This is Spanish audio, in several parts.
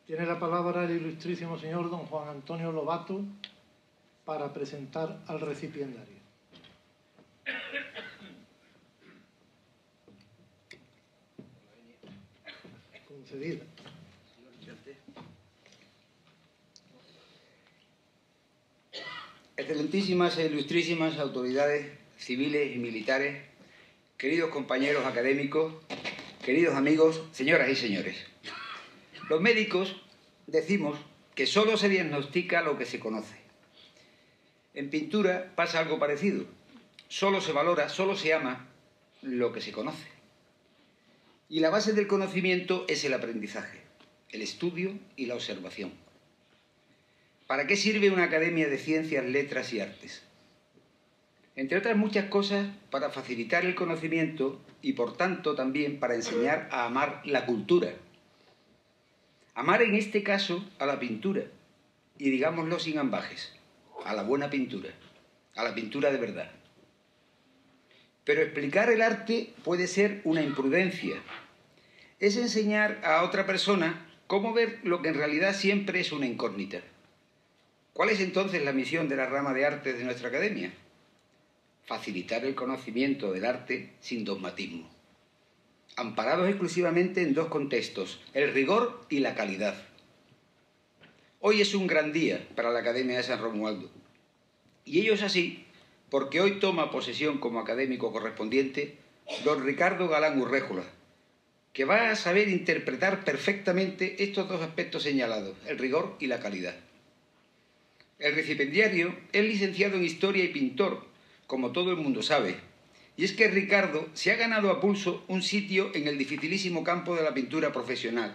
Tiene la palabra el ilustrísimo señor don Juan Antonio Lobato para presentar al recipiendario. Concedida. Excelentísimas e ilustrísimas autoridades civiles y militares, queridos compañeros académicos, queridos amigos, señoras y señores. Los médicos decimos que solo se diagnostica lo que se conoce. En pintura pasa algo parecido. Solo se valora, solo se ama lo que se conoce. Y la base del conocimiento es el aprendizaje, el estudio y la observación. ¿Para qué sirve una academia de ciencias, letras y artes? Entre otras muchas cosas, para facilitar el conocimiento y, por tanto, también para enseñar a amar la cultura. Amar, en este caso, a la pintura, y digámoslo sin ambajes, a la buena pintura, a la pintura de verdad. Pero explicar el arte puede ser una imprudencia. Es enseñar a otra persona cómo ver lo que en realidad siempre es una incógnita. ¿Cuál es entonces la misión de la rama de artes de nuestra academia? Facilitar el conocimiento del arte sin dogmatismo, amparados exclusivamente en dos contextos, el rigor y la calidad. Hoy es un gran día para la Academia de San Romualdo, y ello es así porque hoy toma posesión como académico correspondiente don Ricardo Galán Urréjola, que va a saber interpretar perfectamente estos dos aspectos señalados, el rigor y la calidad. El recipiendario es licenciado en Historia y pintor, como todo el mundo sabe, y es que Ricardo se ha ganado a pulso un sitio en el dificilísimo campo de la pintura profesional.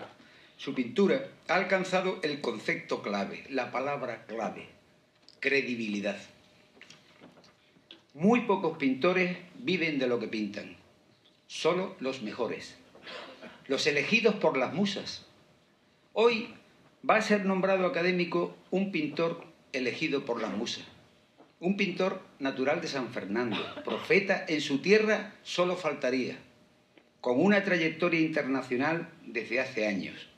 Su pintura ha alcanzado el concepto clave, la palabra clave, credibilidad. Muy pocos pintores viven de lo que pintan, solo los mejores, los elegidos por las musas. Hoy va a ser nombrado académico un pintor elegido por las musas. Un pintor natural de San Fernando, profeta en su tierra solo faltaría, con una trayectoria internacional desde hace años,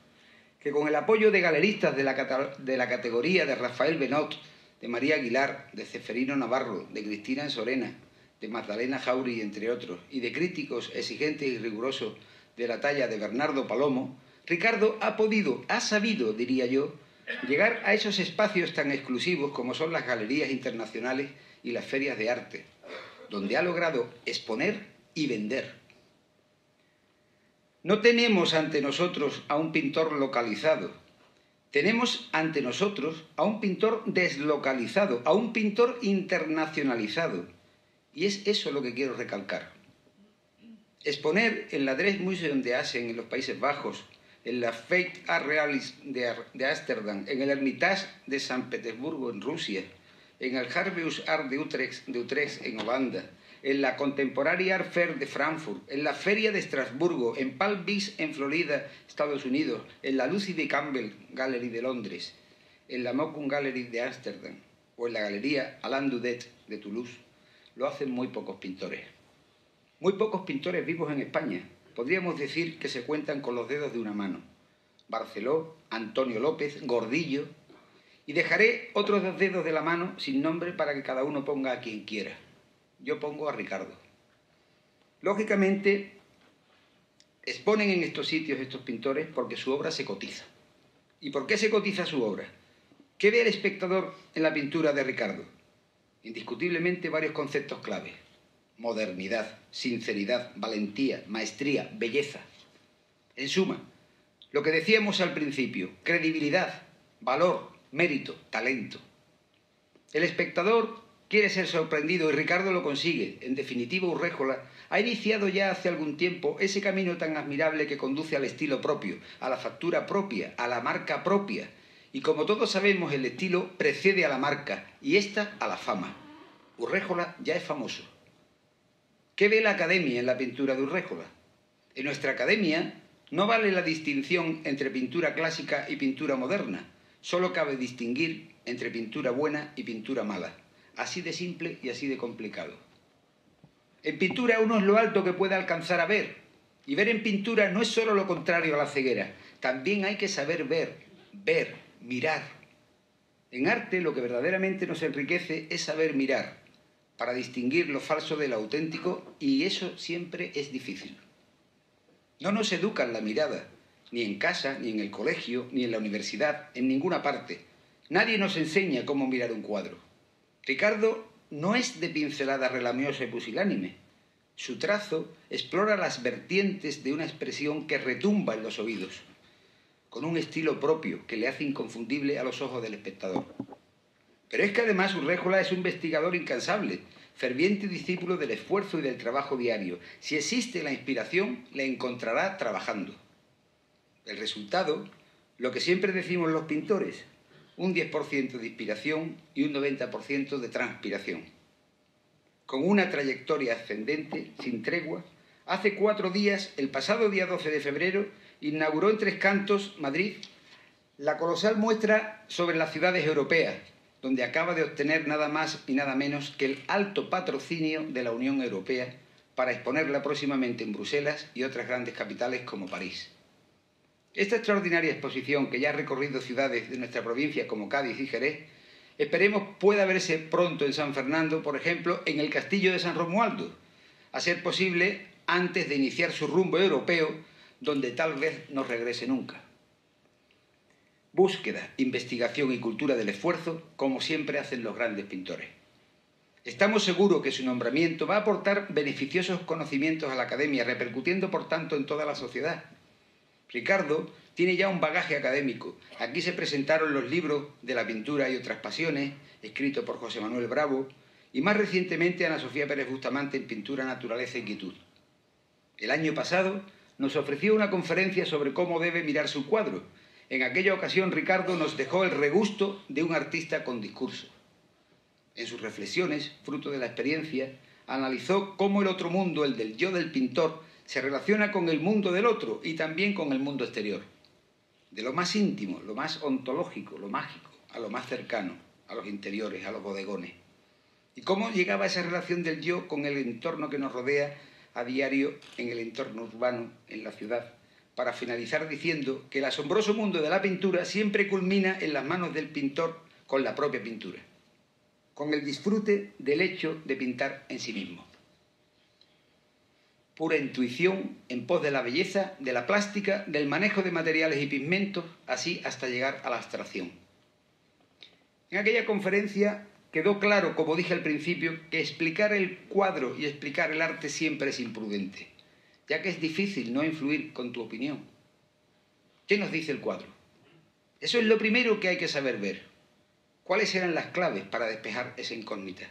que con el apoyo de galeristas de la categoría de Rafael Benot, de María Aguilar, de Ceferino Navarro, de Cristina Sorena, de Magdalena Jauri, entre otros, y de críticos exigentes y rigurosos de la talla de Bernardo Palomo, Ricardo ha sabido, diría yo, llegar a esos espacios tan exclusivos como son las galerías internacionales y las ferias de arte, donde ha logrado exponer y vender. No tenemos ante nosotros a un pintor localizado, tenemos ante nosotros a un pintor deslocalizado, a un pintor internacionalizado. Y es eso lo que quiero recalcar. Exponer en la Dressmuseum de Assen, en los Países Bajos, en la Fête Art Realist de Ámsterdam, en el Hermitage de San Petersburgo, en Rusia, en el Harveus Art de Utrecht, en Holanda, en la Contemporary Art Fair de Frankfurt, en la Feria de Estrasburgo, en Palm Beach, en Florida, Estados Unidos, en la Lucy de Campbell Gallery de Londres, en la Mokum Gallery de Ámsterdam o en la Galería Alain Dudet de Toulouse, lo hacen muy pocos pintores. Muy pocos pintores vivos en España. Podríamos decir que se cuentan con los dedos de una mano. Barceló, Antonio López, Gordillo. Y dejaré otros dos dedos de la mano sin nombre para que cada uno ponga a quien quiera. Yo pongo a Ricardo. Lógicamente, exponen en estos sitios estos pintores porque su obra se cotiza. ¿Y por qué se cotiza su obra? ¿Qué ve el espectador en la pintura de Ricardo? Indiscutiblemente varios conceptos clave. Modernidad, sinceridad, valentía, maestría, belleza. En suma, lo que decíamos al principio, credibilidad, valor, mérito, talento. El espectador quiere ser sorprendido y Ricardo lo consigue. En definitiva, Urréjola ha iniciado ya hace algún tiempo ese camino tan admirable que conduce al estilo propio, a la factura propia, a la marca propia. Y como todos sabemos, el estilo precede a la marca y ésta a la fama. Urréjola ya es famoso. ¿Qué ve la academia en la pintura de Urréjola? En nuestra academia no vale la distinción entre pintura clásica y pintura moderna. Solo cabe distinguir entre pintura buena y pintura mala. Así de simple y así de complicado. En pintura uno es lo alto que puede alcanzar a ver. Y ver en pintura no es solo lo contrario a la ceguera. También hay que saber ver, ver, mirar. En arte lo que verdaderamente nos enriquece es saber mirar, para distinguir lo falso de lo auténtico, y eso siempre es difícil. No nos educan la mirada, ni en casa, ni en el colegio, ni en la universidad, en ninguna parte. Nadie nos enseña cómo mirar un cuadro. Ricardo no es de pincelada relamiosa y pusilánime. Su trazo explora las vertientes de una expresión que retumba en los oídos, con un estilo propio que le hace inconfundible a los ojos del espectador. Pero es que además Urréjola es un investigador incansable, ferviente discípulo del esfuerzo y del trabajo diario. Si existe la inspiración, la encontrará trabajando. El resultado, lo que siempre decimos los pintores, un 10% de inspiración y un 90% de transpiración. Con una trayectoria ascendente, sin tregua, hace 4 días, el pasado día 12 de febrero, inauguró en Tres Cantos, Madrid, la colosal muestra sobre las ciudades europeas, donde acaba de obtener nada más y nada menos que el alto patrocinio de la Unión Europea para exponerla próximamente en Bruselas y otras grandes capitales como París. Esta extraordinaria exposición, que ya ha recorrido ciudades de nuestra provincia como Cádiz y Jerez, esperemos pueda verse pronto en San Fernando, por ejemplo, en el Castillo de San Romualdo, a ser posible antes de iniciar su rumbo europeo, donde tal vez no regrese nunca. Búsqueda, investigación y cultura del esfuerzo, como siempre hacen los grandes pintores. Estamos seguros que su nombramiento va a aportar beneficiosos conocimientos a la academia, repercutiendo por tanto en toda la sociedad. Ricardo tiene ya un bagaje académico. Aquí se presentaron los libros de la pintura y otras pasiones, escritos por José Manuel Bravo, y más recientemente Ana Sofía Pérez Bustamante en Pintura, Naturaleza y Quietud. El año pasado nos ofreció una conferencia sobre cómo debe mirar su cuadro. En aquella ocasión Ricardo nos dejó el regusto de un artista con discurso. En sus reflexiones, fruto de la experiencia, analizó cómo el otro mundo, el del yo del pintor, se relaciona con el mundo del otro y también con el mundo exterior. De lo más íntimo, lo más ontológico, lo mágico, a lo más cercano, a los interiores, a los bodegones. Y cómo llegaba esa relación del yo con el entorno que nos rodea a diario en el entorno urbano, en la ciudad, para finalizar diciendo que el asombroso mundo de la pintura siempre culmina en las manos del pintor con la propia pintura, con el disfrute del hecho de pintar en sí mismo. Pura intuición en pos de la belleza, de la plástica, del manejo de materiales y pigmentos, así hasta llegar a la abstracción. En aquella conferencia quedó claro, como dije al principio, que explicar el cuadro y explicar el arte siempre es imprudente, ya que es difícil no influir con tu opinión. ¿Qué nos dice el cuadro? Eso es lo primero que hay que saber ver. ¿Cuáles eran las claves para despejar esa incógnita?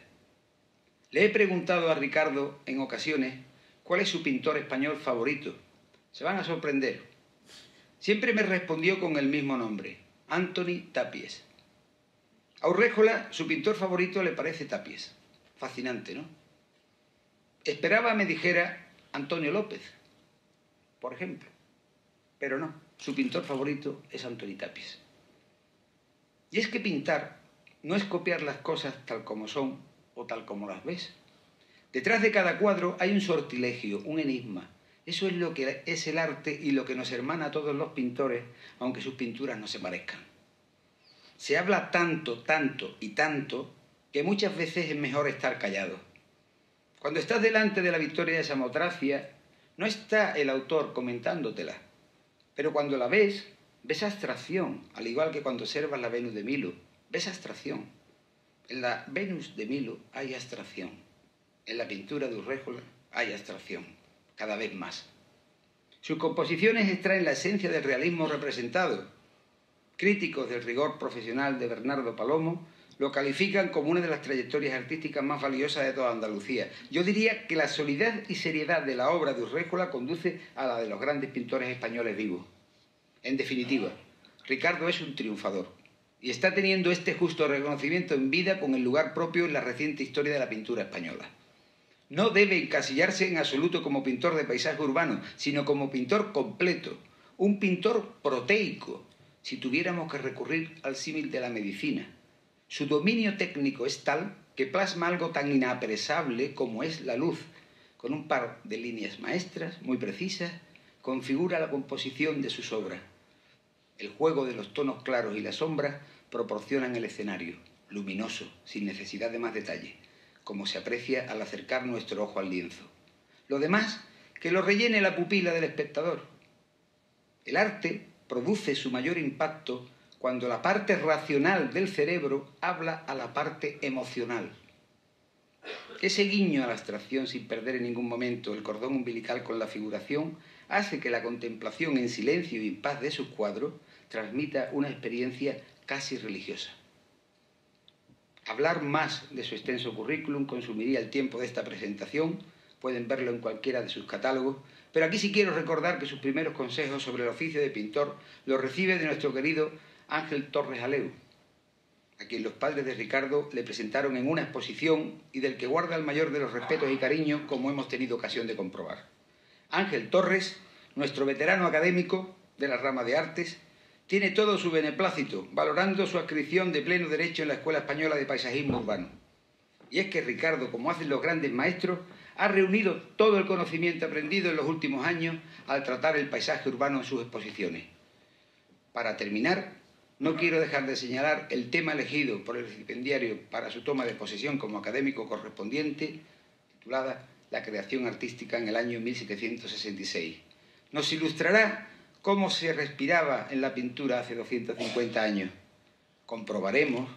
Le he preguntado a Ricardo en ocasiones cuál es su pintor español favorito. Se van a sorprender. Siempre me respondió con el mismo nombre, Antoni Tàpies. A Urréjola, su pintor favorito le parece Tàpies. Fascinante, ¿no? Esperaba me dijera Antonio López, por ejemplo. Pero no, su pintor favorito es Antoni Tàpies. Y es que pintar no es copiar las cosas tal como son o tal como las ves. Detrás de cada cuadro hay un sortilegio, un enigma. Eso es lo que es el arte y lo que nos hermana a todos los pintores, aunque sus pinturas no se parezcan. Se habla tanto, tanto y tanto que muchas veces es mejor estar callado. Cuando estás delante de la Victoria de Samotracia, no está el autor comentándotela, pero cuando la ves, ves abstracción, al igual que cuando observas la Venus de Milo, ves abstracción. En la Venus de Milo hay abstracción. En la pintura de Urréjola hay abstracción, cada vez más. Sus composiciones extraen la esencia del realismo representado. Críticos del rigor profesional de Bernardo Palomo lo califican como una de las trayectorias artísticas más valiosas de toda Andalucía. Yo diría que la solidez y seriedad de la obra de Urréjola conduce a la de los grandes pintores españoles vivos. En definitiva, Ricardo es un triunfador y está teniendo este justo reconocimiento en vida con el lugar propio en la reciente historia de la pintura española. No debe encasillarse en absoluto como pintor de paisaje urbano, sino como pintor completo, un pintor proteico, si tuviéramos que recurrir al símil de la medicina. Su dominio técnico es tal que plasma algo tan inapresable como es la luz. Con un par de líneas maestras muy precisas, configura la composición de sus obras. El juego de los tonos claros y las sombras proporcionan el escenario, luminoso, sin necesidad de más detalle, como se aprecia al acercar nuestro ojo al lienzo. Lo demás, que lo rellene la pupila del espectador. El arte produce su mayor impacto cuando la parte racional del cerebro habla a la parte emocional. Ese guiño a la abstracción sin perder en ningún momento el cordón umbilical con la figuración hace que la contemplación en silencio y en paz de sus cuadros transmita una experiencia casi religiosa. Hablar más de su extenso currículum consumiría el tiempo de esta presentación, pueden verlo en cualquiera de sus catálogos, pero aquí sí quiero recordar que sus primeros consejos sobre el oficio de pintor los recibe de nuestro querido Ángel Torres Aleu, a quien los padres de Ricardo le presentaron en una exposición y del que guarda el mayor de los respetos y cariños, como hemos tenido ocasión de comprobar. Ángel Torres, nuestro veterano académico de la rama de artes, tiene todo su beneplácito, valorando su adscripción de pleno derecho en la Escuela Española de Paisajismo Urbano. Y es que Ricardo, como hacen los grandes maestros, ha reunido todo el conocimiento aprendido en los últimos años al tratar el paisaje urbano en sus exposiciones. Para terminar, no quiero dejar de señalar el tema elegido por el recipiendario para su toma de posesión como académico correspondiente, titulada La creación artística en el año 1766. Nos ilustrará cómo se respiraba en la pintura hace 250 años. Comprobaremos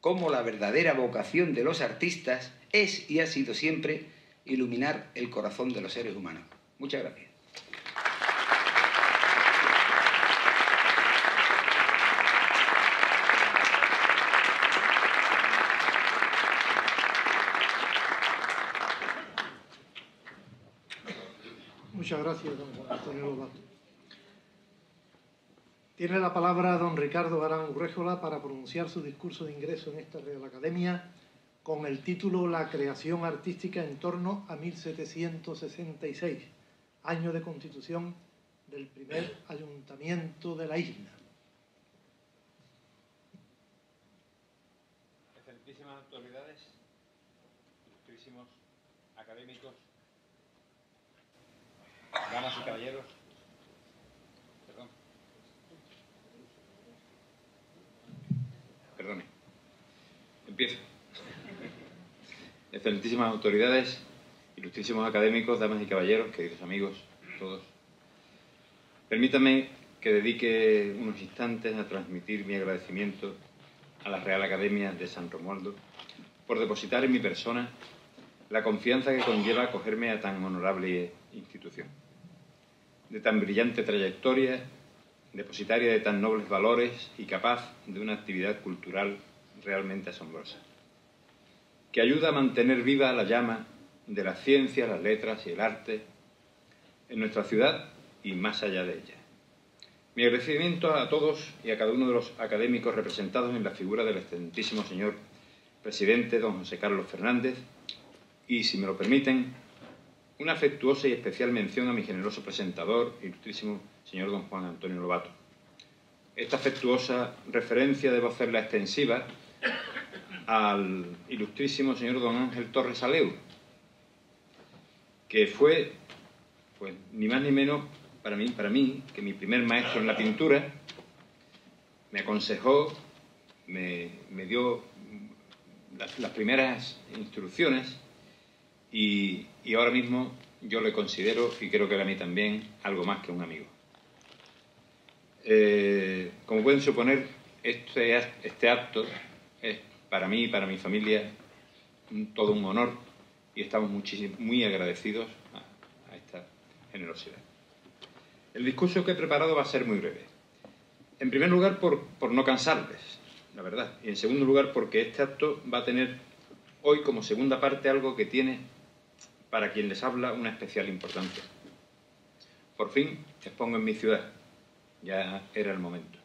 cómo la verdadera vocación de los artistas es y ha sido siempre iluminar el corazón de los seres humanos. Muchas gracias. Muchas gracias, don Juan Antonio Lobato. Tiene la palabra don Ricardo Garán Urréjola para pronunciar su discurso de ingreso en esta Real Academia con el título La creación artística en torno a 1766, año de constitución del primer ayuntamiento de la isla. Excelentísimas autoridades, ilustrísimos académicos, damas y caballeros, perdone, empiezo. Excelentísimas autoridades, ilustrísimos académicos, damas y caballeros, queridos amigos, todos. Permítanme que dedique unos instantes a transmitir mi agradecimiento a la Real Academia de San Romualdo por depositar en mi persona la confianza que conlleva acogerme a tan honorable institución. De tan brillante trayectoria, depositaria de tan nobles valores y capaz de una actividad cultural realmente asombrosa, que ayuda a mantener viva la llama de las ciencias, las letras y el arte en nuestra ciudad y más allá de ella. Mi agradecimiento a todos y a cada uno de los académicos representados en la figura del excelentísimo señor presidente, don José Carlos Fernández, y, si me lo permiten, una afectuosa y especial mención a mi generoso presentador, ilustrísimo señor don Juan Antonio Lobato. Esta afectuosa referencia debo hacerla extensiva al ilustrísimo señor don Ángel Torres Aleu, que fue, pues, ni más ni menos para mí, que mi primer maestro en la pintura. Me aconsejó, me dio las primeras instrucciones y ahora mismo yo le considero, y creo que a mí también, algo más que un amigo. Como pueden suponer, este acto es para mí y para mi familia todo un honor y estamos muy agradecidos a esta generosidad. El discurso que he preparado va a ser muy breve. En primer lugar, por no cansarles, la verdad. Y en segundo lugar, porque este acto va a tener hoy como segunda parte algo que tiene, para quien les habla, una especial importancia. Por fin expongo en mi ciudad. Ya era el momento.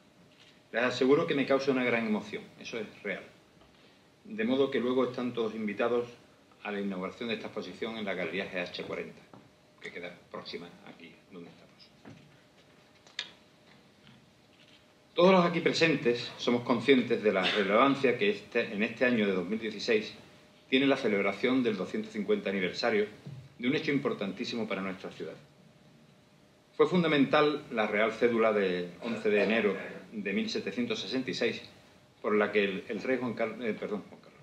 Les aseguro que me causa una gran emoción. Eso es real. De modo que luego están todos invitados a la inauguración de esta exposición en la Galería GH40, que queda próxima aquí donde estamos. Todos los aquí presentes somos conscientes de la relevancia que en este año de 2016 tiene la celebración del 250 aniversario de un hecho importantísimo para nuestra ciudad. Fue fundamental la Real Cédula de 11 de enero de 1766, por la que el rey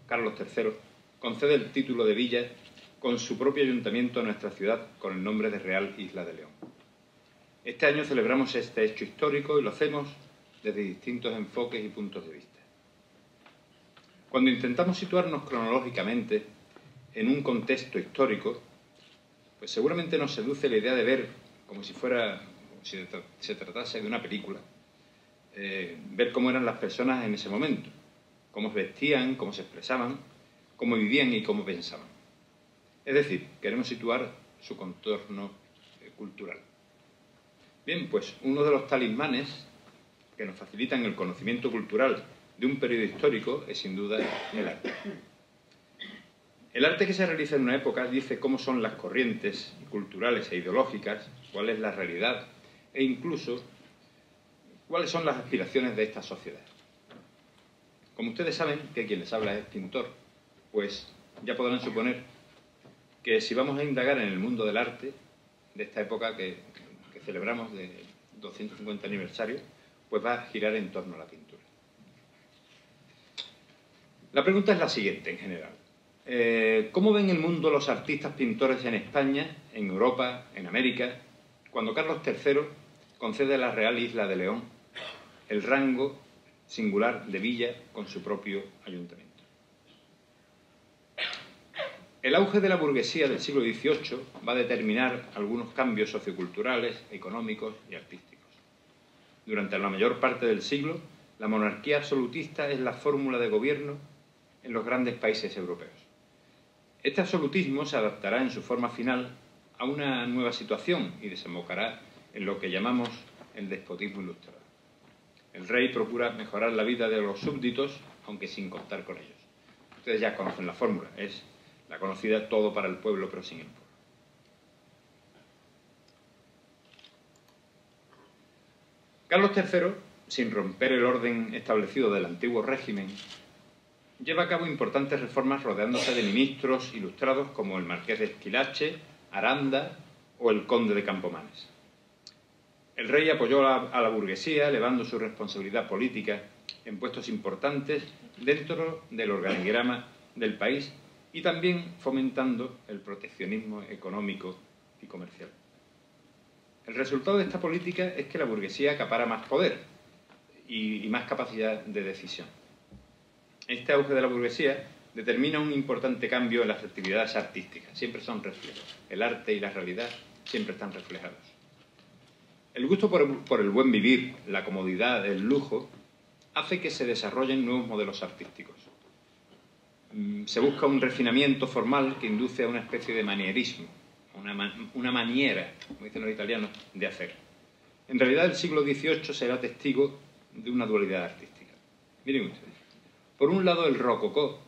Carlos III concede el título de villa con su propio ayuntamiento a nuestra ciudad con el nombre de Real Isla de León. Este año celebramos este hecho histórico y lo hacemos desde distintos enfoques y puntos de vista. Cuando intentamos situarnos cronológicamente en un contexto histórico, pues seguramente nos seduce la idea de ver como si se tratase de una película, ver cómo eran las personas en ese momento, cómo se vestían, cómo se expresaban, cómo vivían y cómo pensaban. Es decir, queremos situar su contorno cultural. Bien, pues uno de los talismanes que nos facilitan el conocimiento cultural de un periodo histórico es sin duda el arte. El arte que se realiza en una época dice cómo son las corrientes culturales e ideológicas, cuál es la realidad e incluso cuáles son las aspiraciones de esta sociedad. Como ustedes saben que quien les habla es pintor, pues ya podrán suponer que si vamos a indagar en el mundo del arte de esta época que celebramos de 250 aniversario, pues va a girar en torno a la pintura. La pregunta es la siguiente en general. ¿Cómo ven el mundo los artistas pintores en España, en Europa, en América, cuando Carlos III concede a la Real Isla de León el rango singular de villa con su propio ayuntamiento? El auge de la burguesía del siglo XVIII va a determinar algunos cambios socioculturales, económicos y artísticos. Durante la mayor parte del siglo, la monarquía absolutista es la fórmula de gobierno en los grandes países europeos. Este absolutismo se adaptará en su forma final a una nueva situación y desembocará en lo que llamamos el despotismo ilustrado. El rey procura mejorar la vida de los súbditos, aunque sin contar con ellos. Ustedes ya conocen la fórmula, es la conocida todo para el pueblo, pero sin el pueblo. Carlos III, sin romper el orden establecido del antiguo régimen, lleva a cabo importantes reformas rodeándose de ministros ilustrados como el marqués de Esquilache, Aranda o el conde de Campomanes. El rey apoyó a la burguesía, elevando su responsabilidad política en puestos importantes dentro del organigrama del país y también fomentando el proteccionismo económico y comercial. El resultado de esta política es que la burguesía acapara más poder y más capacidad de decisión. Este auge de la burguesía determina un importante cambio en las actividades artísticas. Siempre son reflejos. El arte y la realidad siempre están reflejados. El gusto por el buen vivir, la comodidad, el lujo, hace que se desarrollen nuevos modelos artísticos. Se busca un refinamiento formal que induce a una especie de manierismo, una maniera, como dicen los italianos, de hacer. En realidad el siglo XVIII será testigo de una dualidad artística. Miren ustedes. Por un lado, el rococó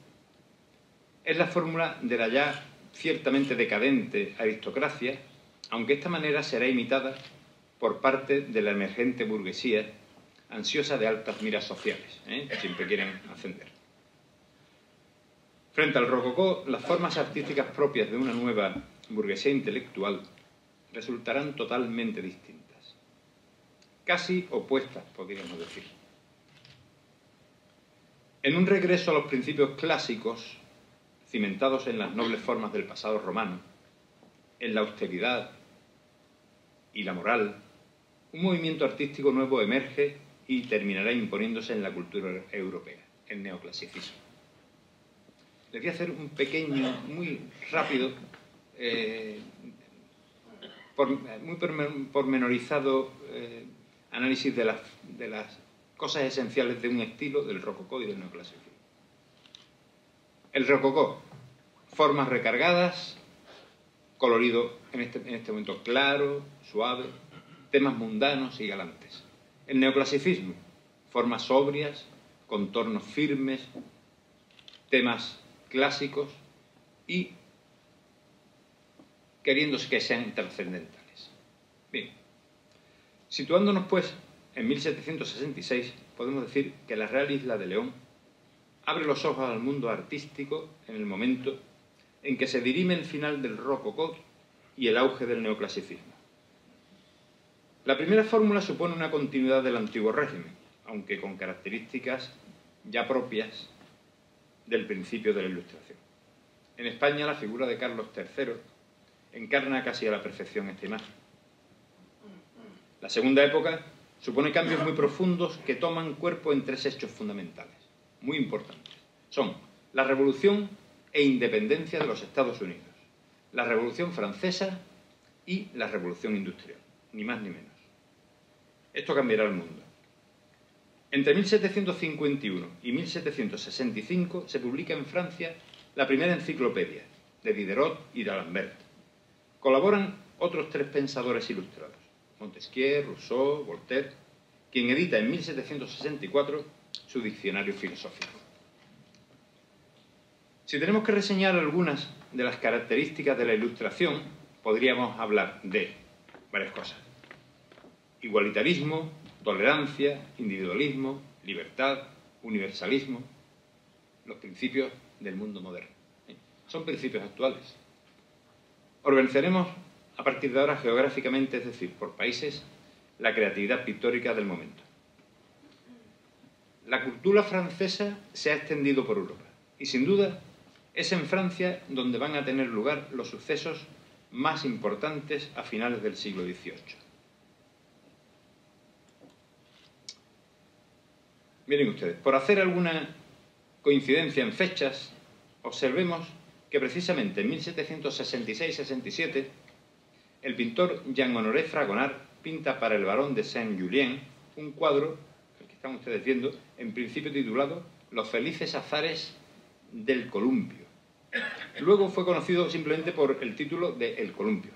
es la fórmula de la ya ciertamente decadente aristocracia, aunque esta manera será imitada por parte de la emergente burguesía ansiosa de altas miras sociales, que siempre quieren ascender. Frente al rococó, las formas artísticas propias de una nueva burguesía intelectual resultarán totalmente distintas, casi opuestas, podríamos decir. En un regreso a los principios clásicos, cimentados en las nobles formas del pasado romano, en la austeridad y la moral, un movimiento artístico nuevo emerge y terminará imponiéndose en la cultura europea, el neoclasicismo. Les voy a hacer un pequeño, muy rápido, muy pormenorizado análisis de las cosas esenciales de un estilo, del rococó y del neoclasicismo. El rococó, formas recargadas, colorido en este momento claro, suave, temas mundanos y galantes. El neoclasicismo, formas sobrias, contornos firmes, temas clásicos y queriéndose que sean trascendentales. Bien, situándonos pues en 1766, podemos decir que la Real Isla de León abre los ojos al mundo artístico en el momento en que se dirime el final del rococó y el auge del neoclasicismo. La primera fórmula supone una continuidad del antiguo régimen, aunque con características ya propias del principio de la Ilustración. En España, la figura de Carlos III encarna casi a la perfección esta imagen. La segunda época supone cambios muy profundos que toman cuerpo en tres hechos fundamentales, muy importantes. Son la Revolución e independencia de los Estados Unidos, la Revolución Francesa y la Revolución Industrial, ni más ni menos. Esto cambiará el mundo. Entre 1751 y 1765 se publica en Francia la primera enciclopedia, de Diderot y d'Alembert. Colaboran otros tres pensadores ilustrados, Montesquieu, Rousseau, Voltaire, quien edita en 1764 su diccionario filosófico. Si tenemos que reseñar algunas de las características de la Ilustración, podríamos hablar de varias cosas: igualitarismo, tolerancia, individualismo, libertad, universalismo, los principios del mundo moderno. Son principios actuales. Organizaremos a partir de ahora geográficamente, es decir, por países, la creatividad pictórica del momento. La cultura francesa se ha extendido por Europa y, sin duda, es en Francia donde van a tener lugar los sucesos más importantes a finales del siglo XVIII. Miren ustedes, por hacer alguna coincidencia en fechas, observemos que precisamente en 1766-67 el pintor Jean-Honoré Fragonard pinta para el barón de Saint-Julien un cuadro, el que están ustedes viendo, en principio titulado Los felices azares del columpio. Luego fue conocido simplemente por el título de El columpio.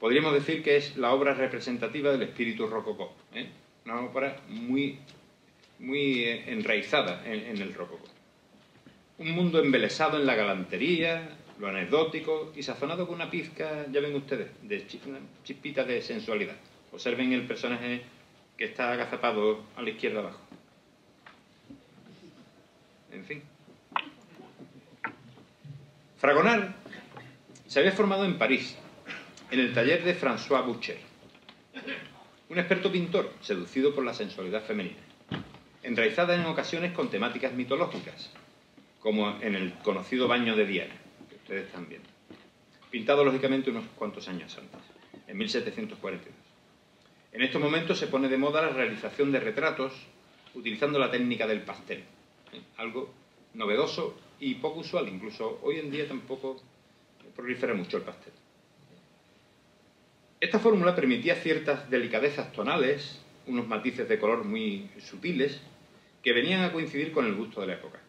Podríamos decir que es la obra representativa del espíritu rococó, una obra muy enraizada en el rococó. Un mundo embelesado en la galantería, lo anecdótico y sazonado con una pizca, ya ven ustedes, una chispita de sensualidad. Observen el personaje que está agazapado a la izquierda abajo. En fin. Fragonard se había formado en París, en el taller de François Boucher, un experto pintor seducido por la sensualidad femenina, enraizada en ocasiones con temáticas mitológicas, como en el conocido baño de Diana, que ustedes están viendo, pintado lógicamente unos cuantos años antes, en 1742. En estos momentos se pone de moda la realización de retratos utilizando la técnica del pastel, algo novedoso y poco usual, incluso hoy en día tampoco prolifera mucho el pastel. Esta fórmula permitía ciertas delicadezas tonales, unos matices de color muy sutiles, que venían a coincidir con el gusto de la época.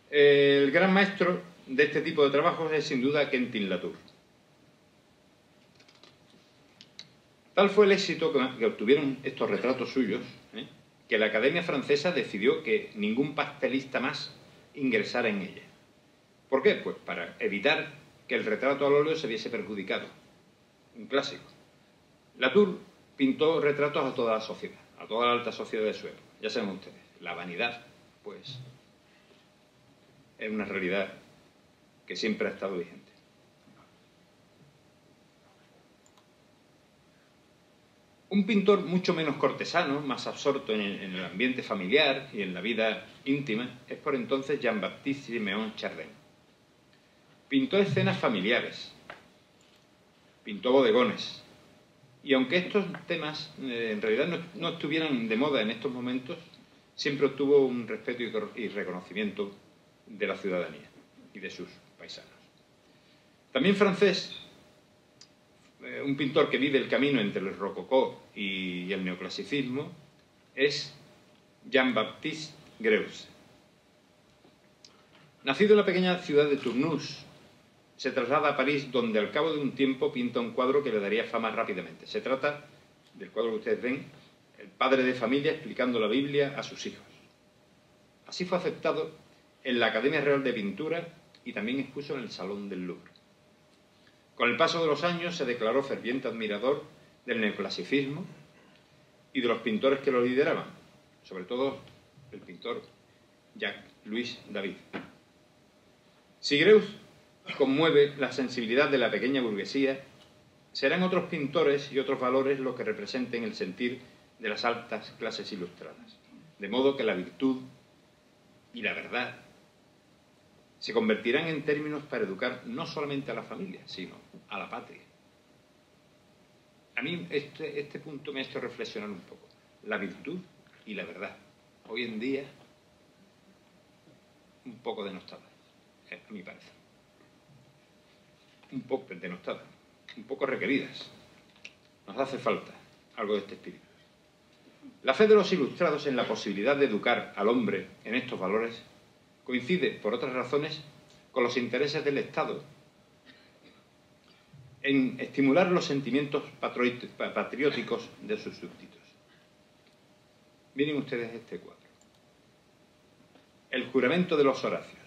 El gran maestro de este tipo de trabajos es sin duda Quentin Latour. Tal fue el éxito que obtuvieron estos retratos suyos, que la Academia Francesa decidió que ningún pastelista más ingresara en ella. ¿Por qué? Pues para evitar que el retrato al óleo se viese perjudicado. Un clásico. Latour pintó retratos a toda la sociedad, a toda la alta sociedad de su época. Ya saben ustedes, la vanidad, pues, es una realidad que siempre ha estado vigente. Un pintor mucho menos cortesano, más absorto en el ambiente familiar y en la vida íntima, es por entonces Jean-Baptiste Siméon Chardin. Pintó escenas familiares, pintó bodegones, y aunque estos temas en realidad no estuvieran de moda en estos momentos, siempre obtuvo un respeto y reconocimiento de la ciudadanía y de sus paisanos. También francés, un pintor que vive el camino entre el rococó y el neoclasicismo, es Jean-Baptiste Greuze. Nacido en la pequeña ciudad de Tournus, se traslada a París, donde al cabo de un tiempo pinta un cuadro que le daría fama rápidamente. Se trata del cuadro que ustedes ven, el padre de familia explicando la Biblia a sus hijos. Así fue aceptado en la Academia Real de Pintura y también expuso en el Salón del Louvre. Con el paso de los años se declaró ferviente admirador del neoclasicismo y de los pintores que lo lideraban, sobre todo el pintor Jacques-Louis David. Si Greuze conmueve la sensibilidad de la pequeña burguesía, Serán otros pintores y otros valores los que representen el sentir de las altas clases ilustradas. De modo que la virtud y la verdad se convertirán en términos para educar no solamente a la familia, sino a la patria. A mí este punto me ha hecho reflexionar un poco. La virtud y la verdad. Hoy en día, un poco denostadas, a mi parecer. Un poco denostadas, un poco requeridas. Nos hace falta algo de este espíritu. La fe de los ilustrados en la posibilidad de educar al hombre en estos valores coincide, por otras razones, con los intereses del Estado en estimular los sentimientos patrióticos de sus súbditos. Miren ustedes este cuadro. El juramento de los Horacios.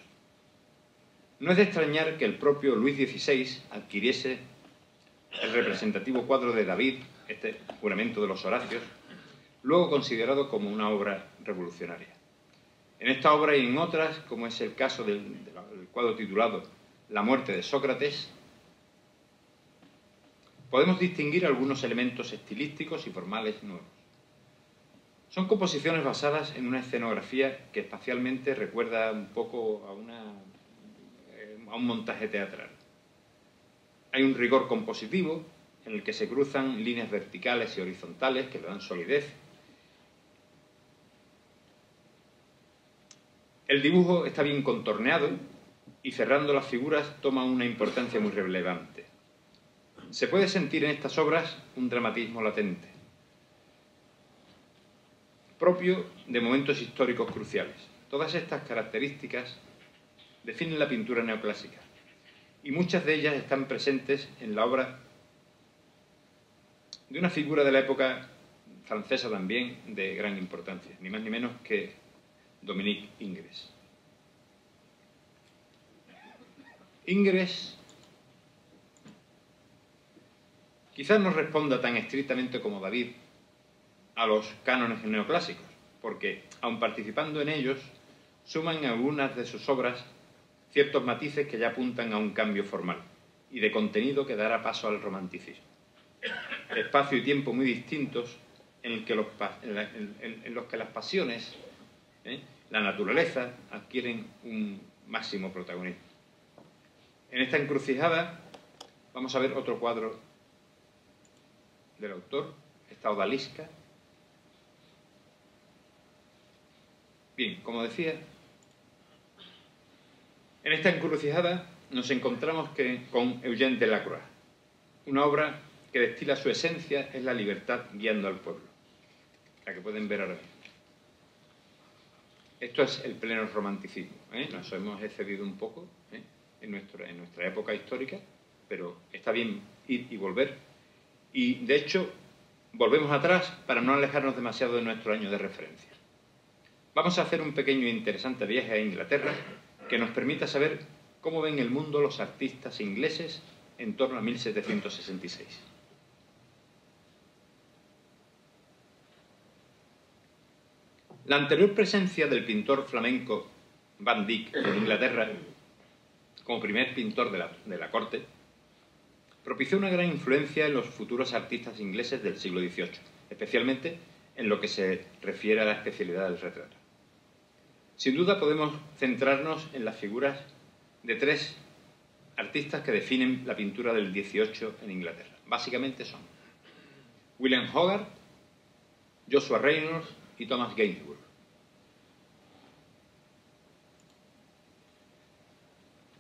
No es de extrañar que el propio Luis XVI adquiriese el representativo cuadro de David, este juramento de los Horacios, luego considerado como una obra revolucionaria. En esta obra y en otras, como es el caso del cuadro titulado La muerte de Sócrates, podemos distinguir algunos elementos estilísticos y formales nuevos. Son composiciones basadas en una escenografía que espacialmente recuerda un poco a un montaje teatral. Hay un rigor compositivo en el que se cruzan líneas verticales y horizontales que le dan solidez. El dibujo está bien contorneado y cerrando las figuras toma una importancia muy relevante. Se puede sentir en estas obras un dramatismo latente, propio de momentos históricos cruciales. Todas estas características definen la pintura neoclásica y muchas de ellas están presentes en la obra de una figura de la época francesa también de gran importancia, ni más ni menos que Dominique Ingres. Ingres quizás no responda tan estrictamente como David a los cánones neoclásicos, porque, aun participando en ellos, suman en algunas de sus obras ciertos matices que ya apuntan a un cambio formal y de contenido que dará paso al romanticismo. Espacio y tiempo muy distintos en los que las pasiones, la naturaleza, adquieren un máximo protagonismo. En esta encrucijada vamos a ver otro cuadro del autor, esta odalisca. Bien, como decía, en esta encrucijada nos encontramos con Eugène Delacroix, una obra que destila su esencia es la libertad guiando al pueblo, la que pueden ver ahora mismo. Esto es el pleno romanticismo, Nos hemos excedido un poco en nuestra época histórica, pero está bien ir y volver. Y, de hecho, volvemos atrás para no alejarnos demasiado de nuestro año de referencia. Vamos a hacer un pequeño e interesante viaje a Inglaterra que nos permita saber cómo ven el mundo los artistas ingleses en torno a 1766. La anterior presencia del pintor flamenco Van Dyck en Inglaterra, como primer pintor de la corte, propició una gran influencia en los futuros artistas ingleses del siglo XVIII, especialmente en lo que se refiere a la especialidad del retrato. Sin duda podemos centrarnos en las figuras de tres artistas que definen la pintura del XVIII en Inglaterra. Básicamente son William Hogarth, Joshua Reynolds y Thomas Gainsborough.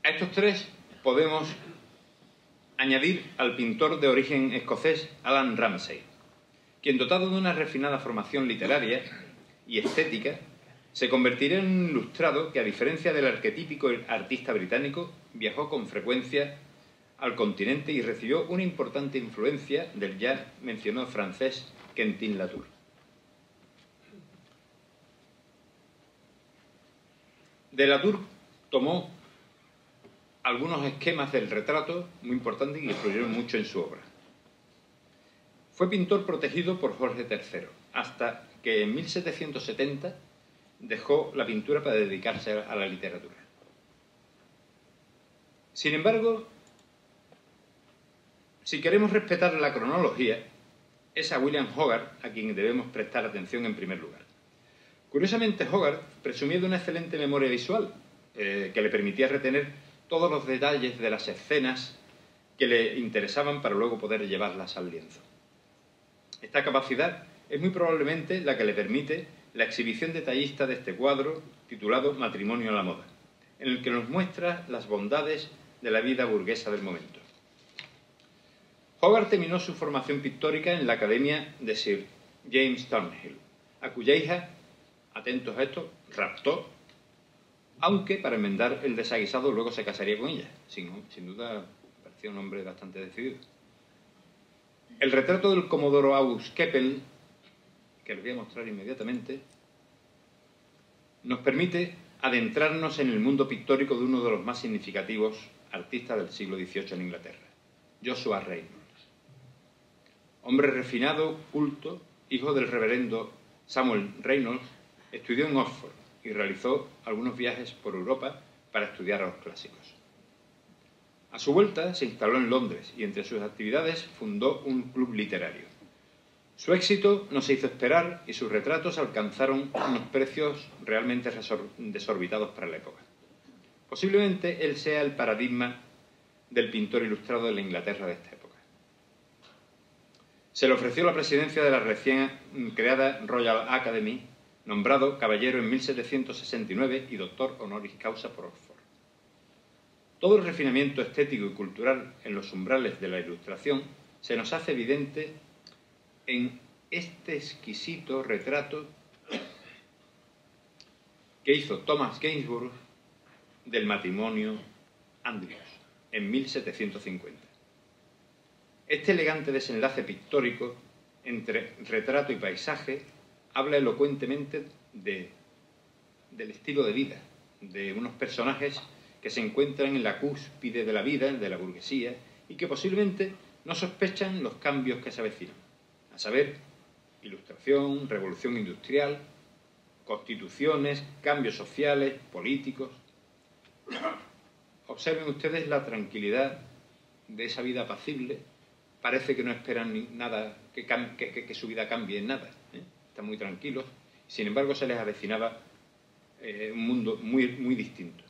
A estos tres podemos añadir al pintor de origen escocés Allan Ramsay, quien, dotado de una refinada formación literaria y estética, se convertirá en un ilustrado que, a diferencia del arquetípico artista británico, viajó con frecuencia al continente y recibió una importante influencia del ya mencionado francés Quentin Latour. De Latour tomó algunos esquemas del retrato muy importantes y que influyeron mucho en su obra. Fue pintor protegido por Jorge III, hasta que en 1770 dejó la pintura para dedicarse a la literatura. Si queremos respetar la cronología, es a William Hogarth a quien debemos prestar atención en primer lugar. Curiosamente, Hogarth presumía de una excelente memoria visual, que le permitía retener todos los detalles de las escenas que le interesaban para luego poder llevarlas al lienzo. Esta capacidad es muy probablemente la que le permite la exhibición detallista de este cuadro titulado Matrimonio a la moda, en el que nos muestra las bondades de la vida burguesa del momento. Hogarth terminó su formación pictórica en la Academia de Sir James Thornhill, a cuya hija, atentos a esto, raptó, aunque para enmendar el desaguisado luego se casaría con ella. Sin duda, parecía un hombre bastante decidido. El retrato del comodoro August Keppel, que les voy a mostrar inmediatamente, nos permite adentrarnos en el mundo pictórico de uno de los más significativos artistas del siglo XVIII en Inglaterra, Joshua Reynolds. Hombre refinado, culto, hijo del reverendo Samuel Reynolds, estudió en Oxford y realizó algunos viajes por Europa para estudiar a los clásicos. A su vuelta se instaló en Londres y entre sus actividades fundó un club literario. Su éxito no se hizo esperar y sus retratos alcanzaron unos precios realmente desorbitados para la época. Posiblemente él sea el paradigma del pintor ilustrado de la Inglaterra de esta época. Se le ofreció la presidencia de la recién creada Royal Academy, nombrado caballero en 1769 y doctor honoris causa por Oxford. Todo el refinamiento estético y cultural en los umbrales de la Ilustración se nos hace evidente en este exquisito retrato que hizo Thomas Gainsborough del matrimonio Andrews en 1750. Este elegante desenlace pictórico entre retrato y paisaje habla elocuentemente del estilo de vida de unos personajes que se encuentran en la cúspide de la vida, de la burguesía, y que posiblemente no sospechan los cambios que se avecinan, a saber, ilustración, revolución industrial, constituciones, cambios sociales, políticos. Observen ustedes la tranquilidad de esa vida apacible. Parece que no esperan nada, que su vida cambie en nada, ¿eh? Están muy tranquilos. Sin embargo, se les avecinaba un mundo muy, muy distinto.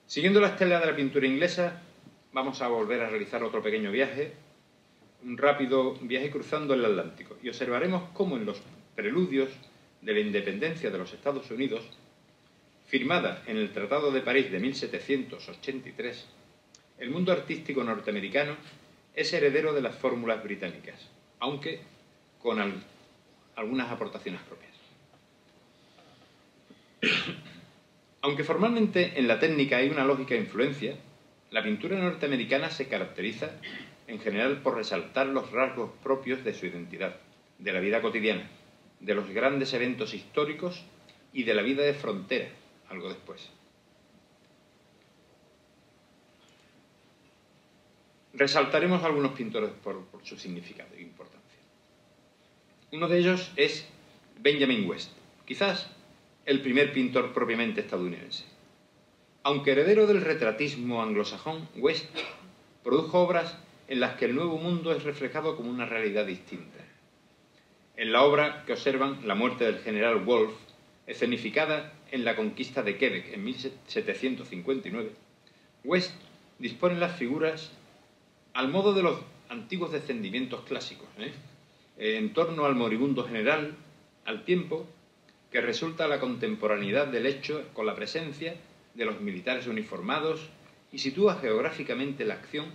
Siguiendo la estela de la pintura inglesa, vamos a volver a realizar otro pequeño viaje, un rápido viaje cruzando el Atlántico, y observaremos cómo en los preludios de la independencia de los Estados Unidos, firmada en el Tratado de París de 1783, el mundo artístico norteamericano es heredero de las fórmulas británicas, aunque con algunas aportaciones propias. Aunque formalmente en la técnica hay una lógica influencia, la pintura norteamericana se caracteriza en general por resaltar los rasgos propios de su identidad, de la vida cotidiana, de los grandes eventos históricos y de la vida de frontera, algo después. Resaltaremos a algunos pintores por su significado e importancia. Uno de ellos es Benjamin West, quizás el primer pintor propiamente estadounidense. Aunque heredero del retratismo anglosajón, West produjo obras en las que el nuevo mundo es reflejado como una realidad distinta. En la obra que observan, La muerte del general Wolfe, escenificada en la conquista de Quebec en 1759, West dispone las figuras al modo de los antiguos descendimientos clásicos, en torno al moribundo general, al tiempo que resulta la contemporaneidad del hecho con la presencia de los militares uniformados y sitúa geográficamente la acción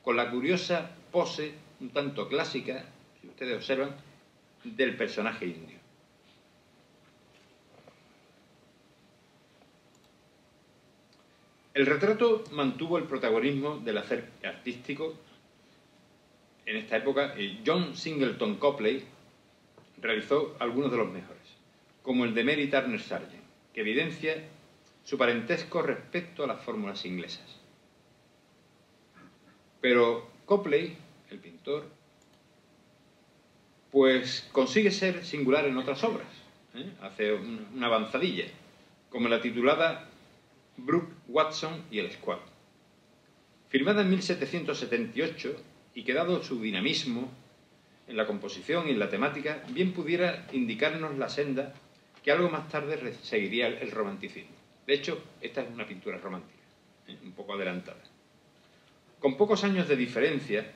con la curiosa pose un tanto clásica, si ustedes observan, del personaje indio. El retrato mantuvo el protagonismo del hacer artístico en esta época. John Singleton Copley realizó algunos de los mejores, como el de Mary Turner Sargent, que evidencia su parentesco respecto a las fórmulas inglesas. Pero Copley, el pintor, pues consigue ser singular en otras obras, hace una avanzadilla, como la titulada Brooke Watson y el Squad. Firmada en 1778 y que, dado su dinamismo en la composición y en la temática, bien pudiera indicarnos la senda que algo más tarde seguiría el romanticismo. De hecho, esta es una pintura romántica, un poco adelantada. Con pocos años de diferencia,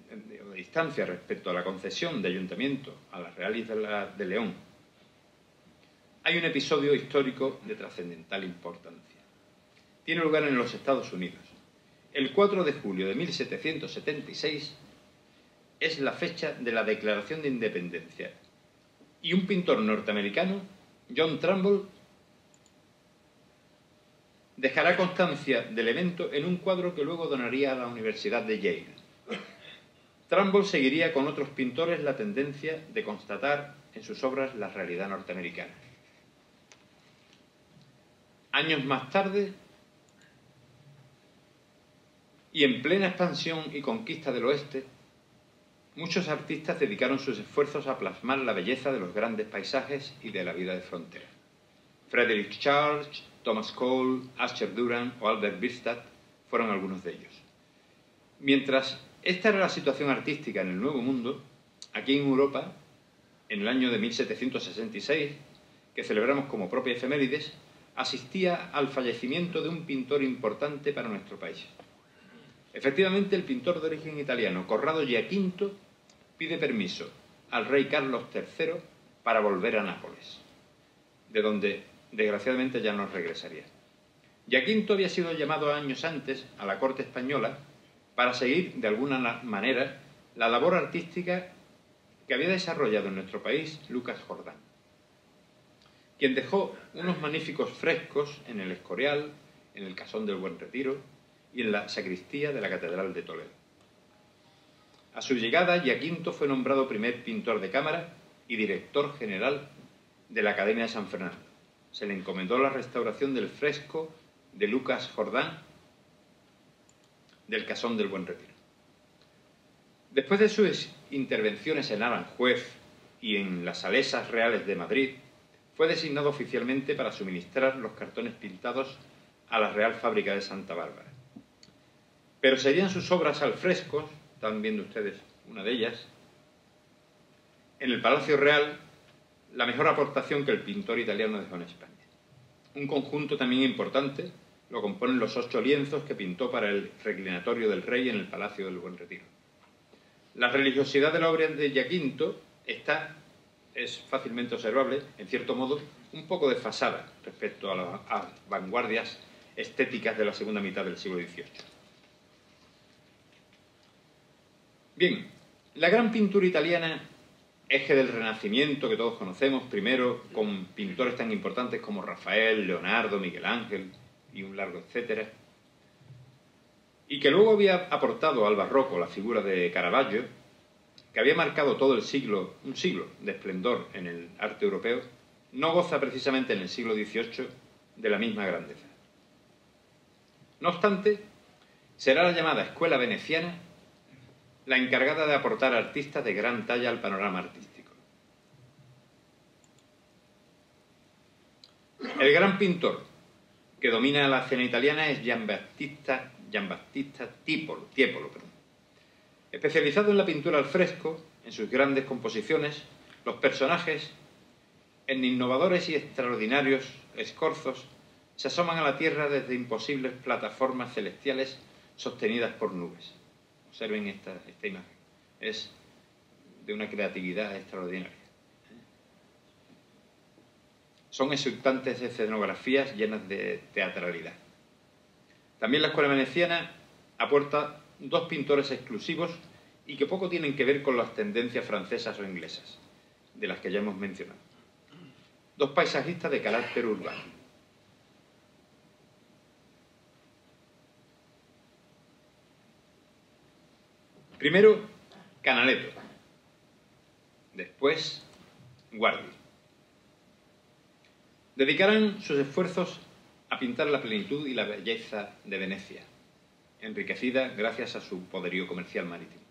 de distancia respecto a la concesión de ayuntamiento a la Real Isla de León, hay un episodio histórico de trascendental importancia. Tiene lugar en los Estados Unidos. El 4 de julio de 1776 es la fecha de la Declaración de Independencia y un pintor norteamericano, John Trumbull, dejará constancia del evento en un cuadro que luego donaría a la Universidad de Yale. Trumbull seguiría con otros pintores la tendencia de constatar en sus obras la realidad norteamericana. Años más tarde, y en plena expansión y conquista del oeste, muchos artistas dedicaron sus esfuerzos a plasmar la belleza de los grandes paisajes y de la vida de frontera. Frederick Charles, Thomas Cole, Asher Durham o Albert Bierstadt fueron algunos de ellos. Mientras esta era la situación artística en el Nuevo Mundo, aquí en Europa, en el año de 1766, que celebramos como propia efemérides, asistía al fallecimiento de un pintor importante para nuestro país. Efectivamente, el pintor de origen italiano Corrado Giaquinto pide permiso al rey Carlos III para volver a Nápoles, de donde, desgraciadamente, ya no regresaría. Giaquinto había sido llamado años antes a la corte española para seguir, de alguna manera, la labor artística que había desarrollado en nuestro país Lucas Jordán, quien dejó unos magníficos frescos en el Escorial, en el Casón del Buen Retiro y en la sacristía de la Catedral de Toledo. A su llegada, Giaquinto fue nombrado primer pintor de cámara y director general de la Academia de San Fernando. Se le encomendó la restauración del fresco de Lucas Jordán del Casón del Buen Retiro. Después de sus intervenciones en Aranjuez y en las Salesas Reales de Madrid, fue designado oficialmente para suministrar los cartones pintados a la Real Fábrica de Santa Bárbara. Pero serían sus obras al fresco, están viendo ustedes una de ellas, en el Palacio Real, la mejor aportación que el pintor italiano dejó en España. Un conjunto también importante lo componen los 8 lienzos que pintó para el reclinatorio del rey en el Palacio del Buen Retiro. La religiosidad de la obra de Giaquinto es fácilmente observable, en cierto modo, un poco desfasada respecto a las vanguardias estéticas de la segunda mitad del siglo XVIII. Bien, la gran pintura italiana, eje del Renacimiento que todos conocemos, primero con pintores tan importantes como Rafael, Leonardo, Miguel Ángel y un largo etcétera, y que luego había aportado al barroco la figura de Caravaggio, que había marcado todo un siglo de esplendor en el arte europeo, no goza precisamente en el siglo XVIII de la misma grandeza. No obstante, será la llamada Escuela Veneciana la encargada de aportar artistas de gran talla al panorama artístico. El gran pintor que domina la escena italiana es Giambattista Tiepolo. Especializado en la pintura al fresco, en sus grandes composiciones, los personajes, en innovadores y extraordinarios escorzos, se asoman a la tierra desde imposibles plataformas celestiales sostenidas por nubes. Observen esta imagen. Es de una creatividad extraordinaria. Son exultantes escenografías llenas de teatralidad. También la Escuela Veneciana aporta 2 pintores exclusivos y que poco tienen que ver con las tendencias francesas o inglesas, de las que ya hemos mencionado. 2 paisajistas de carácter urbano. Primero, Canaletto. Después, Guardi. Dedicarán sus esfuerzos a pintar la plenitud y la belleza de Venecia, enriquecida gracias a su poderío comercial marítimo.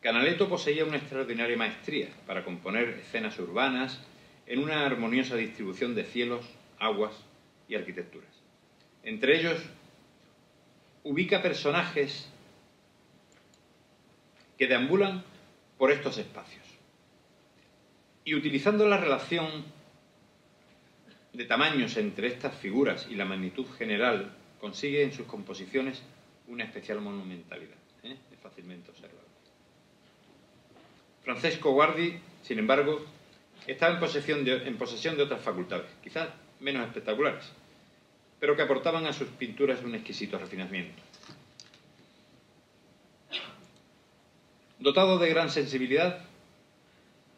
Canaletto poseía una extraordinaria maestría para componer escenas urbanas en una armoniosa distribución de cielos, aguas y arquitecturas. Entre ellos, ubica personajes que deambulan por estos espacios. Y utilizando la relación de tamaños entre estas figuras y la magnitud general, consigue en sus composiciones una especial monumentalidad. Es fácilmente observable. Francesco Guardi, sin embargo, estaba en posesión de otras facultades, quizás menos espectaculares, pero que aportaban a sus pinturas un exquisito refinamiento. Dotado de gran sensibilidad,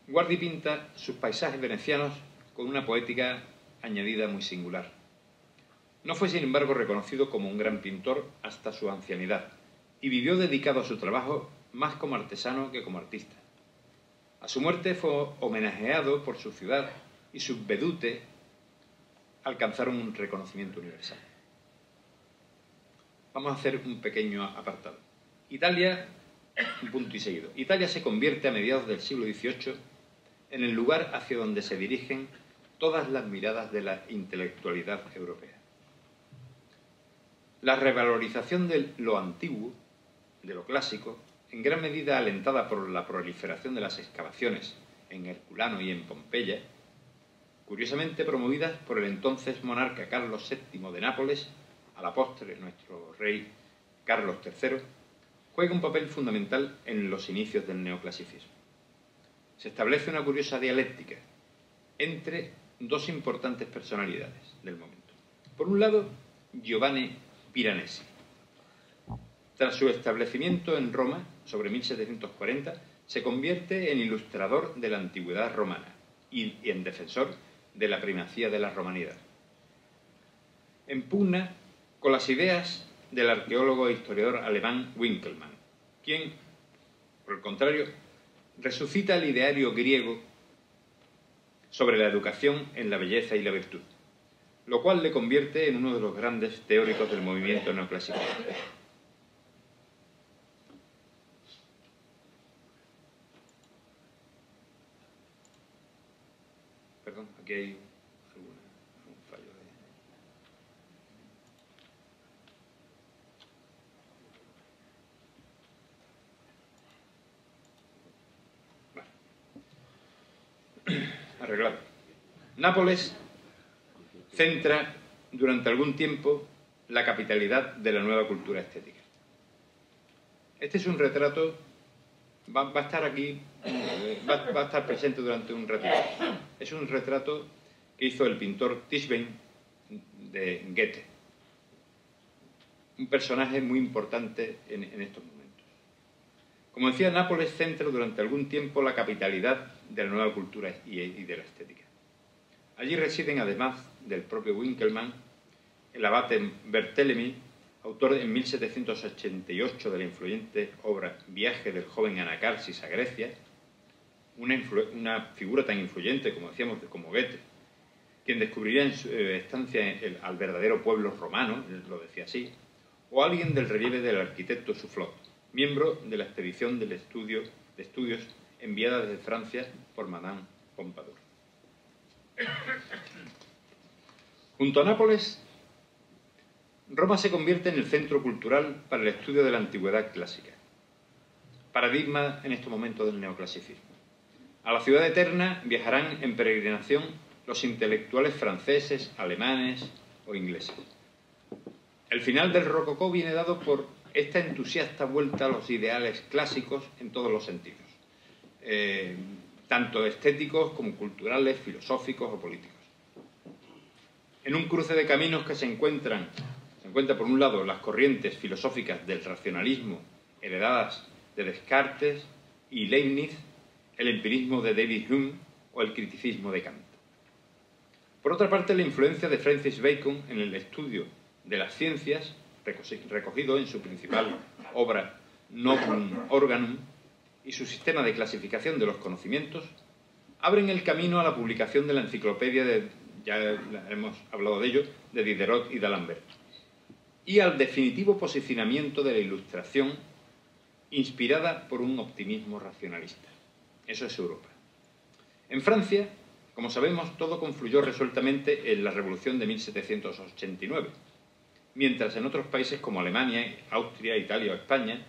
Guardi pinta sus paisajes venecianos con una poética añadida muy singular. No fue, sin embargo, reconocido como un gran pintor hasta su ancianidad y vivió dedicado a su trabajo más como artesano que como artista. A su muerte fue homenajeado por su ciudad y sus vedute alcanzaron un reconocimiento universal. Vamos a hacer un pequeño apartado. Italia, un punto y seguido. Italia se convierte a mediados del siglo XVIII en el lugar hacia donde se dirigen todas las miradas de la intelectualidad europea. La revalorización de lo antiguo, de lo clásico, en gran medida alentada por la proliferación de las excavaciones en Herculano y en Pompeya, curiosamente promovidas por el entonces monarca Carlos VII de Nápoles, a la postre nuestro rey Carlos III, juega un papel fundamental en los inicios del neoclasicismo. Se establece una curiosa dialéctica entre dos importantes personalidades del momento. Por un lado, Giovanni Piranesi. Tras su establecimiento en Roma, sobre 1740, se convierte en ilustrador de la antigüedad romana y en defensor de la primacía de la romanidad. En pugna con las ideas del arqueólogo e historiador alemán Winckelmann, quien, por el contrario, resucita el ideario griego sobre la educación en la belleza y la virtud, lo cual le convierte en uno de los grandes teóricos del movimiento neoclásico. Perdón, aquí hay un fallo de... Vale. Arreglado. Nápoles centra durante algún tiempo la capitalidad de la nueva cultura estética. Este es un retrato, va a estar aquí, va a estar presente durante un ratito. Es un retrato que hizo el pintor Tischbein de Goethe, un personaje muy importante en estos momentos. Como decía, Nápoles centra durante algún tiempo la capitalidad de la nueva cultura y de la estética. Allí residen, además del propio Winckelmann, el abate Barthélemy, autor en 1788 de la influyente obra Viaje del joven Anacarsis a Grecia, una figura tan influyente, como decíamos, como Goethe, quien descubriría en su estancia al verdadero pueblo romano, lo decía así, o alguien del relieve del arquitecto Soufflot, miembro de la expedición de estudios enviada desde Francia por Madame Pompadour. Junto a Nápoles, Roma se convierte en el centro cultural para el estudio de la antigüedad clásica, paradigma en estos momentos del neoclasicismo. A la ciudad eterna viajarán en peregrinación los intelectuales franceses, alemanes o ingleses. El final del rococó viene dado por esta entusiasta vuelta a los ideales clásicos en todos los sentidos, tanto estéticos como culturales, filosóficos o políticos. En un cruce de caminos que se encuentran por un lado las corrientes filosóficas del racionalismo heredadas de Descartes y Leibniz, el empirismo de David Hume o el criticismo de Kant. Por otra parte, la influencia de Francis Bacon en el estudio de las ciencias, recogido en su principal obra Novum Organum, y su sistema de clasificación de los conocimientos, abren el camino a la publicación de la enciclopedia ya hemos hablado de ello, de Diderot y d'Alembert, y al definitivo posicionamiento de la Ilustración inspirada por un optimismo racionalista. Eso es Europa. En Francia, como sabemos, todo confluyó resueltamente en la Revolución de 1789, mientras en otros países como Alemania, Austria, Italia o España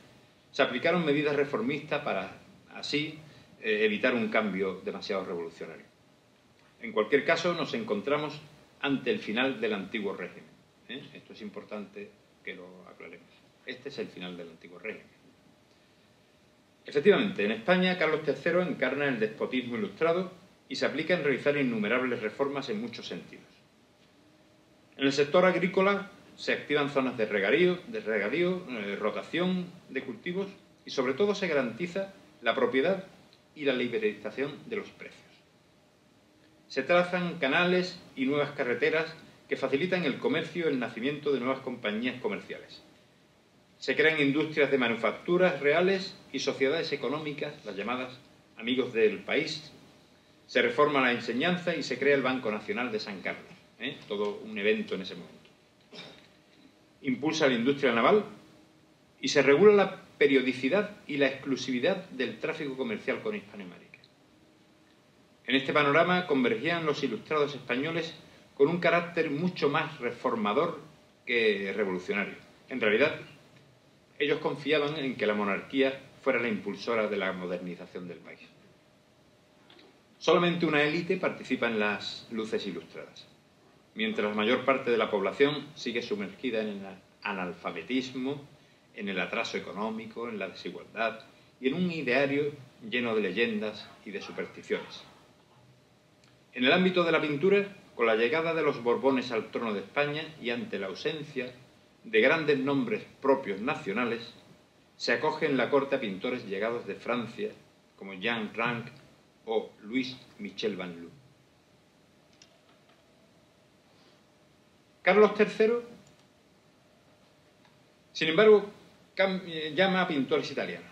se aplicaron medidas reformistas para así evitar un cambio demasiado revolucionario. En cualquier caso, nos encontramos ante el final del antiguo régimen. Esto es importante que lo aclaremos. Este es el final del antiguo régimen. Efectivamente, en España, Carlos III encarna el despotismo ilustrado y se aplica en realizar innumerables reformas en muchos sentidos. En el sector agrícola se activan zonas de regadío, rotación de cultivos y sobre todo se garantiza la propiedad y la liberalización de los precios. Se trazan canales y nuevas carreteras que facilitan el comercio y el nacimiento de nuevas compañías comerciales. Se crean industrias de manufacturas reales y sociedades económicas, las llamadas amigos del país. Se reforma la enseñanza y se crea el Banco Nacional de San Carlos. Todo un evento en ese momento. Impulsa la industria naval y se regula la periodicidad y la exclusividad del tráfico comercial con Hispanoamérica. En este panorama convergían los ilustrados españoles con un carácter mucho más reformador que revolucionario. En realidad, ellos confiaban en que la monarquía fuera la impulsora de la modernización del país. Solamente una élite participa en las luces ilustradas, mientras la mayor parte de la población sigue sumergida en el analfabetismo, en el atraso económico, en la desigualdad y en un ideario lleno de leyendas y de supersticiones. En el ámbito de la pintura, con la llegada de los Borbones al trono de España y ante la ausencia de grandes nombres propios nacionales, se acoge en la corte a pintores llegados de Francia, como Jean Ranc o Louis Michel Van Loo. Carlos III, sin embargo, llama a pintores italianos,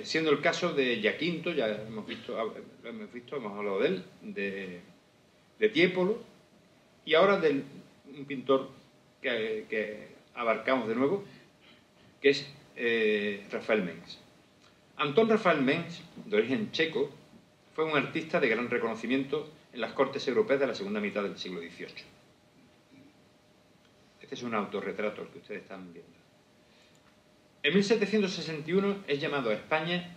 siendo el caso de Giaquinto, ya hemos hablado de él, de Tiepolo, y ahora de un pintor que abarcamos de nuevo, que es Rafael Mengs. Antón Rafael Mengs, de origen checo, fue un artista de gran reconocimiento en las cortes europeas de la segunda mitad del siglo XVIII. Este es un autorretrato que ustedes están viendo. En 1761 es llamado a España,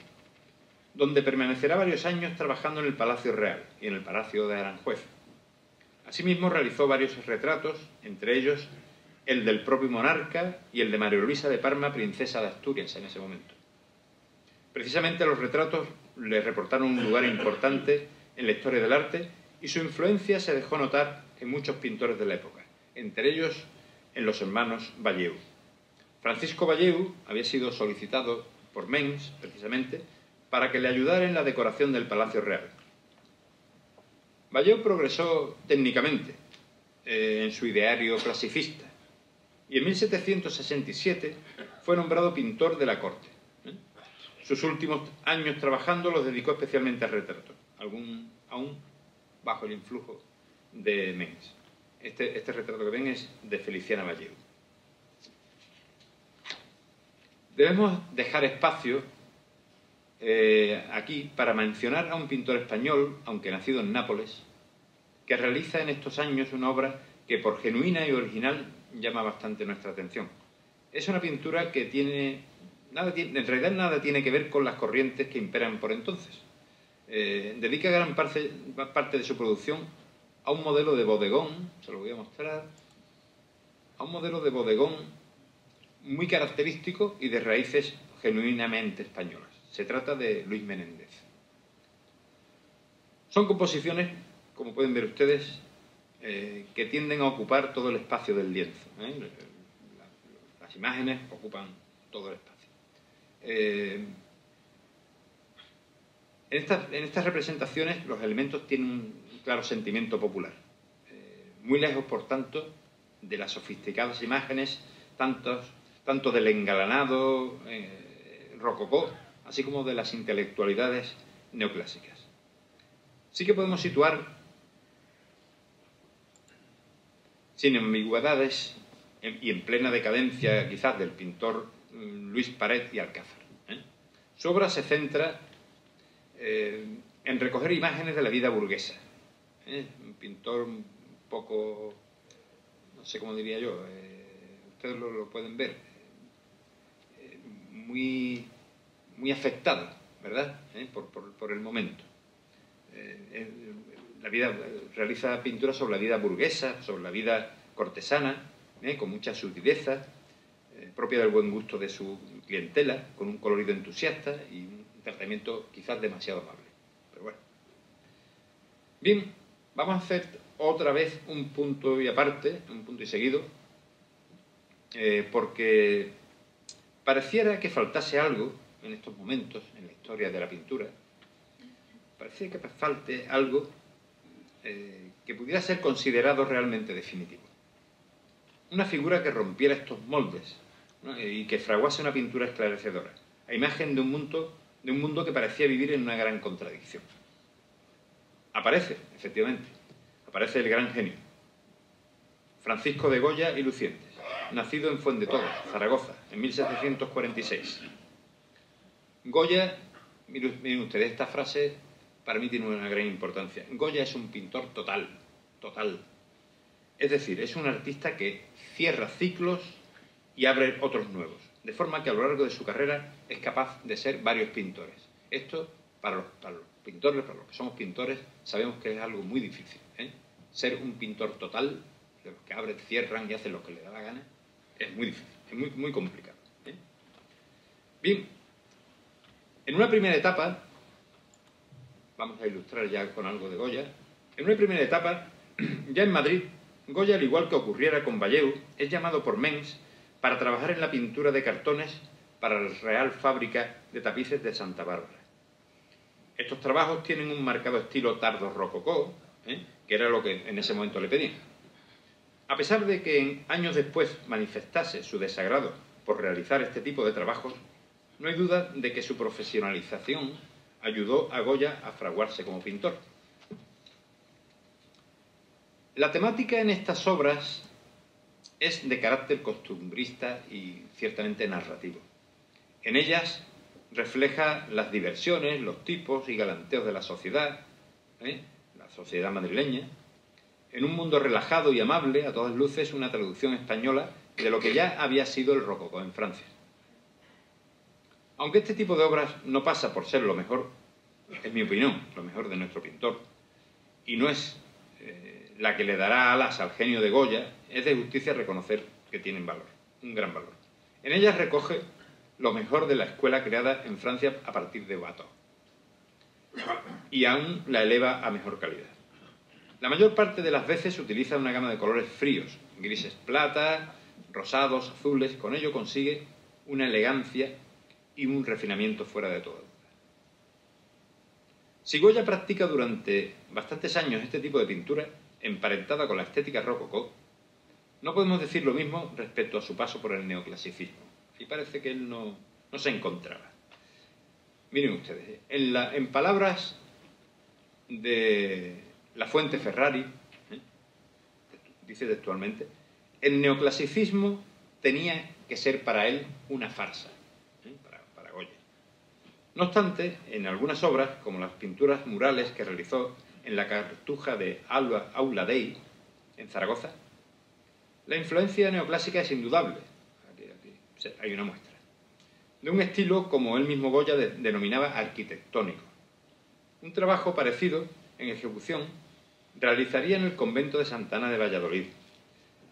donde permanecerá varios años trabajando en el Palacio Real y en el Palacio de Aranjuez. Asimismo realizó varios retratos, entre ellos el del propio monarca y el de María Luisa de Parma, princesa de Asturias en ese momento. Precisamente los retratos le reportaron un lugar importante en la historia del arte y su influencia se dejó notar en muchos pintores de la época, entre ellos en los hermanos Valleu. Francisco Valleu había sido solicitado por Mengs, precisamente, para que le ayudara en la decoración del Palacio Real. Valleu progresó técnicamente en su ideario clasicista y en 1767 fue nombrado pintor de la corte. Sus últimos años trabajando los dedicó especialmente al retrato, aún bajo el influjo de Mengs. Este retrato que ven es de Feliciana Valleu. Debemos dejar espacio aquí para mencionar a un pintor español, aunque nacido en Nápoles, que realiza en estos años una obra que por genuina y original llama bastante nuestra atención. Es una pintura que en realidad nada tiene que ver con las corrientes que imperan por entonces. Dedica gran parte de su producción a un modelo de bodegón, se lo voy a mostrar, a un modelo de bodegón muy característico y de raíces genuinamente españolas. Se trata de Luis Menéndez. Son composiciones, como pueden ver ustedes, que tienden a ocupar todo el espacio del lienzo. Las imágenes ocupan todo el espacio. En estas representaciones los elementos tienen un claro sentimiento popular, muy lejos, por tanto, de las sofisticadas imágenes, tanto del engalanado rococó, así como de las intelectualidades neoclásicas. Sí que podemos situar, sin ambigüedades y en plena decadencia quizás del pintor Luis Paret y Alcázar. Su obra se centra en recoger imágenes de la vida burguesa. Un pintor un poco, no no sé cómo diría yo, ustedes lo pueden ver, muy afectado, ¿verdad? Por el momento. Realiza pinturas sobre la vida burguesa, sobre la vida cortesana, con mucha sutileza, propia del buen gusto de su clientela, con un colorido entusiasta y un tratamiento quizás demasiado amable. Pero bueno. Bien, vamos a hacer otra vez un punto y aparte, un punto y seguido, porque pareciera que faltase algo en estos momentos, en la historia de la pintura, parece que falte algo que pudiera ser considerado realmente definitivo. Una figura que rompiera estos moldes, ¿no? Y que fraguase una pintura esclarecedora, a imagen de un mundo que parecía vivir en una gran contradicción. Aparece, efectivamente, aparece el gran genio, Francisco de Goya y Lucientes, nacido en Fuendetodos, Zaragoza, en 1746. Goya, miren ustedes, esta frase para mí tiene una gran importancia. Goya es un pintor total. Es decir, es un artista que cierra ciclos y abre otros nuevos, de forma que a lo largo de su carrera es capaz de ser varios pintores. Esto, para los pintores, para los que somos pintores, sabemos que es algo muy difícil, ¿eh? Ser un pintor total, de los que abren, cierran y hacen lo que les da la gana, es muy difícil, es muy complicado, ¿eh? Bien, en una primera etapa, vamos a ilustrar ya con algo de Goya, en una primera etapa, ya en Madrid, Goya, al igual que ocurriera con Valleu, es llamado por Mengs para trabajar en la pintura de cartones para la Real Fábrica de Tapices de Santa Bárbara. Estos trabajos tienen un marcado estilo tardo-rococó, que era lo que en ese momento le pedían. A pesar de que años después manifestase su desagrado por realizar este tipo de trabajos, no hay duda de que su profesionalización ayudó a Goya a fraguarse como pintor. La temática en estas obras es de carácter costumbrista y ciertamente narrativo. En ellas refleja las diversiones, los tipos y galanteos de la sociedad madrileña, en un mundo relajado y amable, a todas luces una traducción española de lo que ya había sido el rococó en Francia. Aunque este tipo de obras no pasa por ser lo mejor, en mi opinión, lo mejor de nuestro pintor, y no es la que le dará alas al genio de Goya, es de justicia reconocer que tienen valor, un gran valor. En ellas recoge lo mejor de la escuela creada en Francia a partir de Watteau, y aún la eleva a mejor calidad. La mayor parte de las veces utiliza una gama de colores fríos, grises plata, rosados, azules, y con ello consigue una elegancia y un refinamiento fuera de toda duda. Si Goya practica durante bastantes años este tipo de pintura, emparentada con la estética rococó, no podemos decir lo mismo respecto a su paso por el neoclasicismo. Y parece que él no se encontraba. Miren ustedes, en palabras de La Fuente Ferrari, dice textualmente, el neoclasicismo tenía que ser para él una farsa, para Goya. No obstante, en algunas obras, como las pinturas murales que realizó en la Cartuja de Aula Dei, en Zaragoza, la influencia neoclásica es indudable. Aquí hay una muestra. De un estilo, como él mismo Goya denominaba, arquitectónico. Un trabajo parecido, en ejecución, realizaría en el convento de Santa Ana de Valladolid.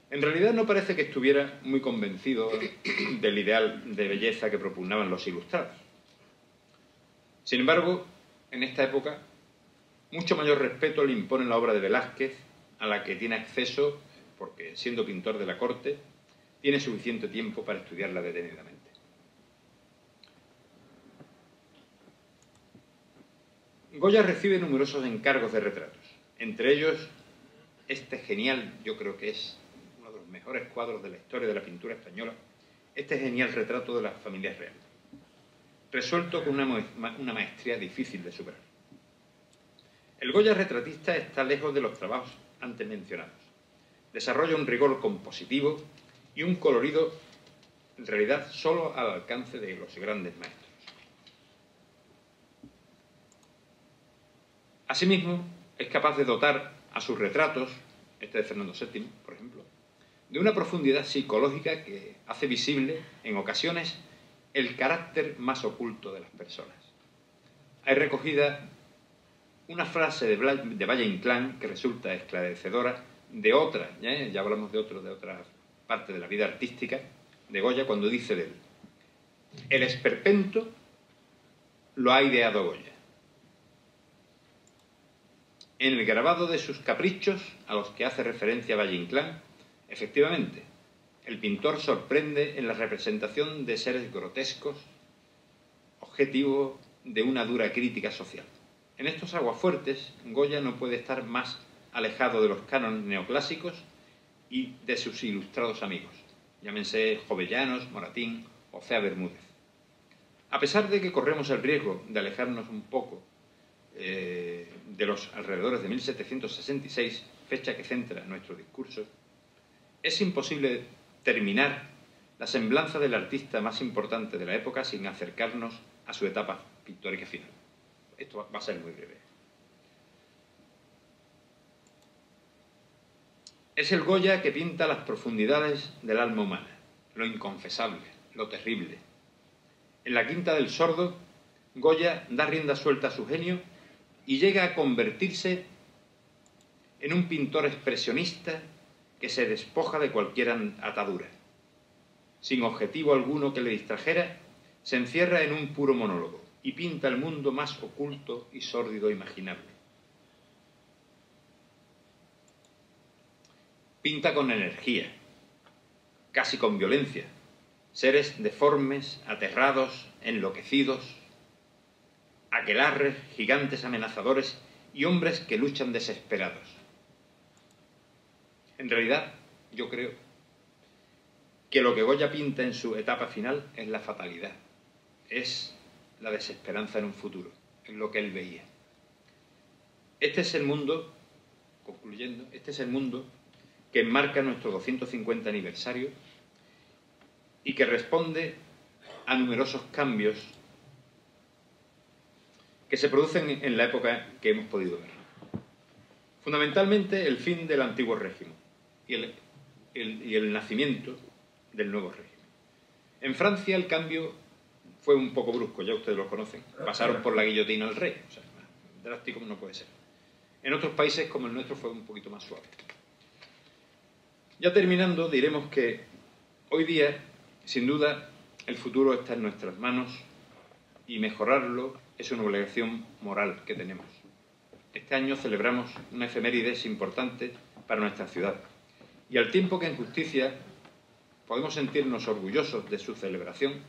En realidad no parece que estuviera muy convencido del ideal de belleza que propugnaban los ilustrados. Sin embargo, en esta época, mucho mayor respeto le impone la obra de Velázquez, a la que tiene acceso, porque siendo pintor de la corte, tiene suficiente tiempo para estudiarla detenidamente. Goya recibe numerosos encargos de retratos, entre ellos este genial, yo creo que es uno de los mejores cuadros de la historia de la pintura española, este genial retrato de las familias reales, resuelto con una maestría difícil de superar. El Goya retratista está lejos de los trabajos antes mencionados. Desarrolla un rigor compositivo y un colorido, en realidad, solo al alcance de los grandes maestros. Asimismo, es capaz de dotar a sus retratos, este de Fernando VII, por ejemplo, de una profundidad psicológica que hace visible, en ocasiones, el carácter más oculto de las personas. Hay recogida una frase de Valle Inclán que resulta esclarecedora de otra, ya hablamos de otra parte de la vida artística de Goya, cuando dice de él: el esperpento lo ha ideado Goya. En el grabado de sus caprichos, a los que hace referencia Valle Inclán, efectivamente, el pintor sorprende en la representación de seres grotescos, objetivo de una dura crítica social. En estos aguafuertes, Goya no puede estar más alejado de los cánones neoclásicos y de sus ilustrados amigos, llámense Jovellanos, Moratín o Cea Bermúdez. A pesar de que corremos el riesgo de alejarnos un poco de los alrededores de 1766, fecha que centra nuestro discurso, es imposible terminar la semblanza del artista más importante de la época sin acercarnos a su etapa pictórica final. Esto va a ser muy breve. Es el Goya que pinta las profundidades del alma humana, lo inconfesable, lo terrible. En la Quinta del Sordo, Goya da rienda suelta a su genio y llega a convertirse en un pintor expresionista que se despoja de cualquier atadura. Sin objetivo alguno que le distrajera, se encierra en un puro monólogo y pinta el mundo más oculto y sórdido imaginable. Pinta con energía, casi con violencia, seres deformes, aterrados, enloquecidos, aquelarres, gigantes amenazadores y hombres que luchan desesperados. En realidad, yo creo que lo que Goya pinta en su etapa final es la fatalidad, es la desesperanza en un futuro, en lo que él veía. Este es el mundo, concluyendo, este es el mundo que enmarca nuestro 250 aniversario y que responde a numerosos cambios que se producen en la época que hemos podido ver. Fundamentalmente, el fin del antiguo régimen y el nacimiento del nuevo régimen. En Francia el cambio fue un poco brusco, ya ustedes lo conocen. Pasaron por la guillotina al rey, o sea, más drástico no puede ser. En otros países como el nuestro fue un poquito más suave. Ya terminando, diremos que hoy día, sin duda, el futuro está en nuestras manos y mejorarlo es una obligación moral que tenemos. Este año celebramos una efemérides importante para nuestra ciudad y al tiempo que en justicia podemos sentirnos orgullosos de su celebración,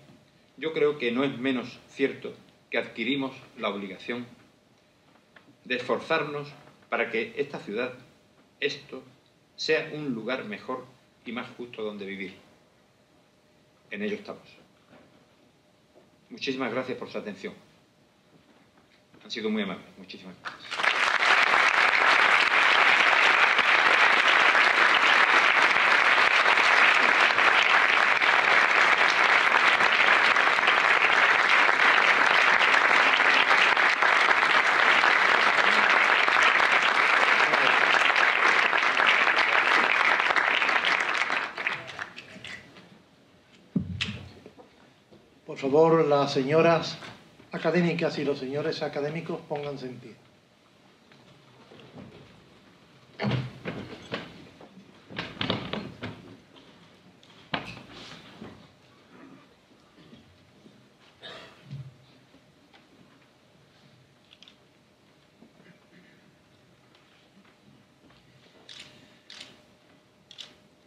yo creo que no es menos cierto que adquirimos la obligación de esforzarnos para que esta ciudad, sea un lugar mejor y más justo donde vivir. En ello estamos. Muchísimas gracias por su atención. Han sido muy amables. Muchísimas gracias. Por favor, las señoras académicas y los señores académicos, pónganse en pie.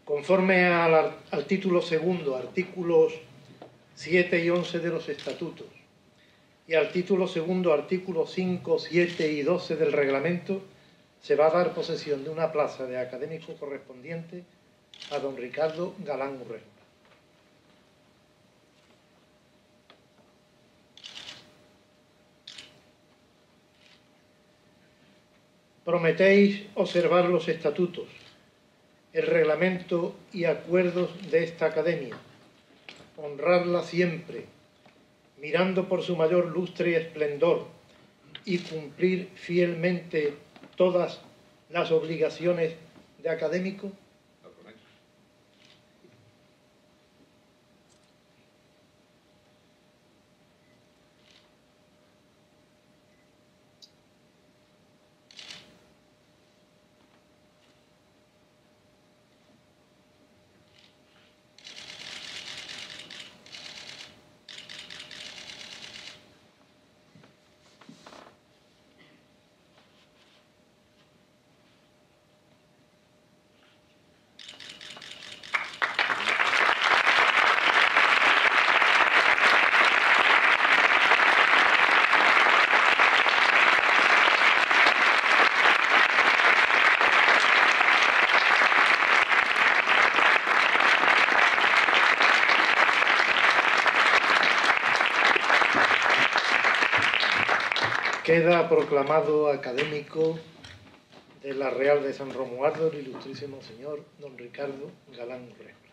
Conforme al título segundo, artículos 7 y 11 de los estatutos, y al título segundo, artículos 5, 7 y 12 del reglamento, se va a dar posesión de una plaza de académico correspondiente a don Ricardo Galán Urrejola. Prometéis observar los estatutos, el reglamento y acuerdos de esta academia, honrarla siempre, mirando por su mayor lustre y esplendor, y cumplir fielmente todas las obligaciones de académico. Queda proclamado académico de la Real de San Romualdo el ilustrísimo señor don Ricardo Galán Urrejola.